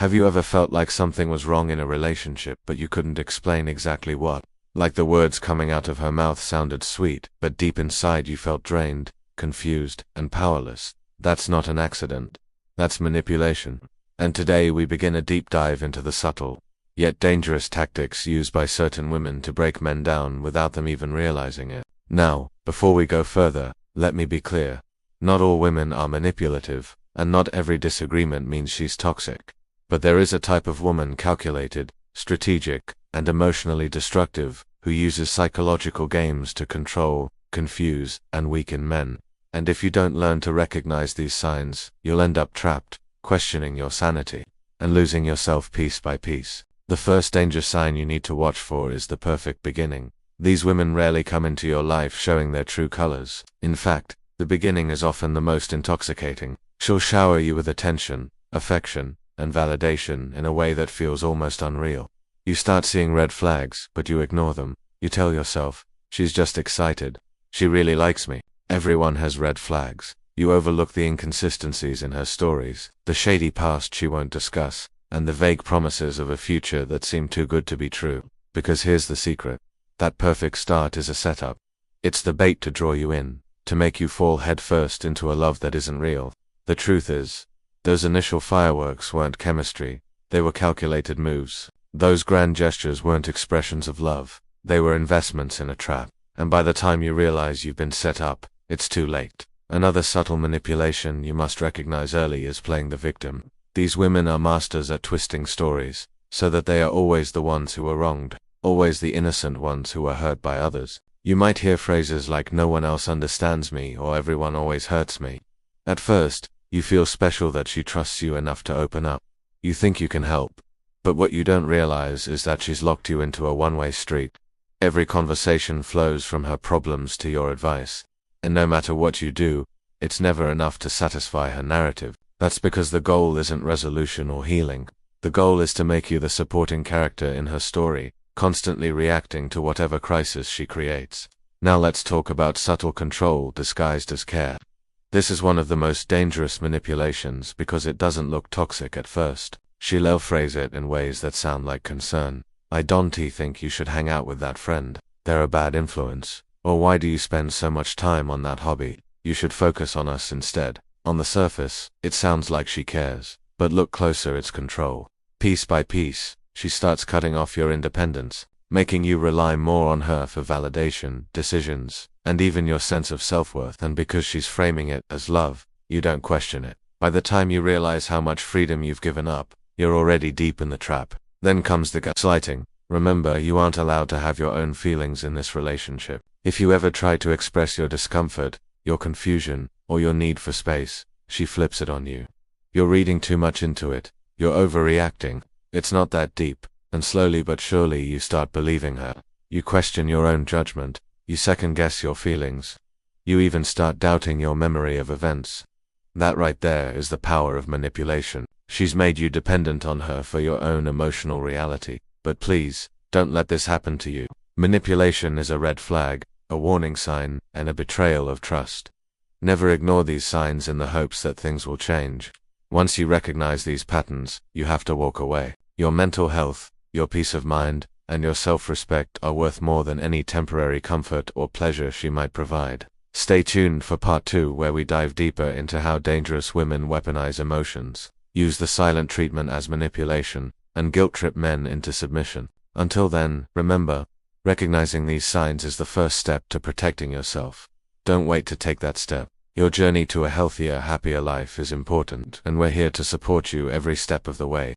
Have you ever felt like something was wrong in a relationship but you couldn't explain exactly what? Like the words coming out of her mouth sounded sweet, but deep inside you felt drained, confused, and powerless. That's not an accident. That's manipulation. And today we begin a deep dive into the subtle, yet dangerous tactics used by certain women to break men down without them even realizing it. Now, before we go further, let me be clear. Not all women are manipulative, and not every disagreement means she's toxic. But there is a type of woman calculated, strategic, and emotionally destructive, who uses psychological games to control, confuse, and weaken men. And if you don't learn to recognize these signs, you'll end up trapped, questioning your sanity, and losing yourself piece by piece. The first danger sign you need to watch for is the perfect beginning. These women rarely come into your life showing their true colors. In fact, the beginning is often the most intoxicating. She'll shower you with attention, affection, and validation in a way that feels almost unreal. You start seeing red flags, but you ignore them. You tell yourself, she's just excited. She really likes me. Everyone has red flags. You overlook the inconsistencies in her stories, the shady past she won't discuss, and the vague promises of a future that seem too good to be true. Because here's the secret. That perfect start is a setup. It's the bait to draw you in, to make you fall headfirst into a love that isn't real. The truth is, those initial fireworks weren't chemistry, they were calculated moves. Those grand gestures weren't expressions of love, they were investments in a trap. And by the time you realize you've been set up, it's too late. Another subtle manipulation you must recognize early is playing the victim. These women are masters at twisting stories, so that they are always the ones who are wronged, always the innocent ones who are hurt by others. You might hear phrases like "no one else understands me" or "everyone always hurts me." At first, you feel special that she trusts you enough to open up. You think you can help. But what you don't realize is that she's locked you into a one-way street. Every conversation flows from her problems to your advice. And no matter what you do, it's never enough to satisfy her narrative. That's because the goal isn't resolution or healing. The goal is to make you the supporting character in her story, constantly reacting to whatever crisis she creates. Now let's talk about subtle control disguised as care. This is one of the most dangerous manipulations because it doesn't look toxic at first. She'll phrase it in ways that sound like concern. "I don't think you should hang out with that friend. They're a bad influence." Or "why do you spend so much time on that hobby? You should focus on us instead." On the surface, it sounds like she cares. But look closer, it's control. Piece by piece, she starts cutting off your independence, making you rely more on her for validation, decisions, and even your sense of self-worth. And because she's framing it as love, you don't question it. By the time you realize how much freedom you've given up, you're already deep in the trap. Then comes the gaslighting. Remember, you aren't allowed to have your own feelings in this relationship. If you ever try to express your discomfort, your confusion, or your need for space, she flips it on you. You're reading too much into it. You're overreacting. It's not that deep. And slowly but surely you start believing her. You question your own judgment. You second-guess your feelings. You even start doubting your memory of events. That right there is the power of manipulation. She's made you dependent on her for your own emotional reality. But please, don't let this happen to you. Manipulation is a red flag, a warning sign, and a betrayal of trust. Never ignore these signs in the hopes that things will change. Once you recognize these patterns, you have to walk away. Your mental health, your peace of mind, and your self-respect are worth more than any temporary comfort or pleasure she might provide. Stay tuned for part 2, where we dive deeper into how dangerous women weaponize emotions, use the silent treatment as manipulation, and guilt-trip men into submission. Until then, remember, recognizing these signs is the first step to protecting yourself. Don't wait to take that step. Your journey to a healthier, happier life is important, and we're here to support you every step of the way.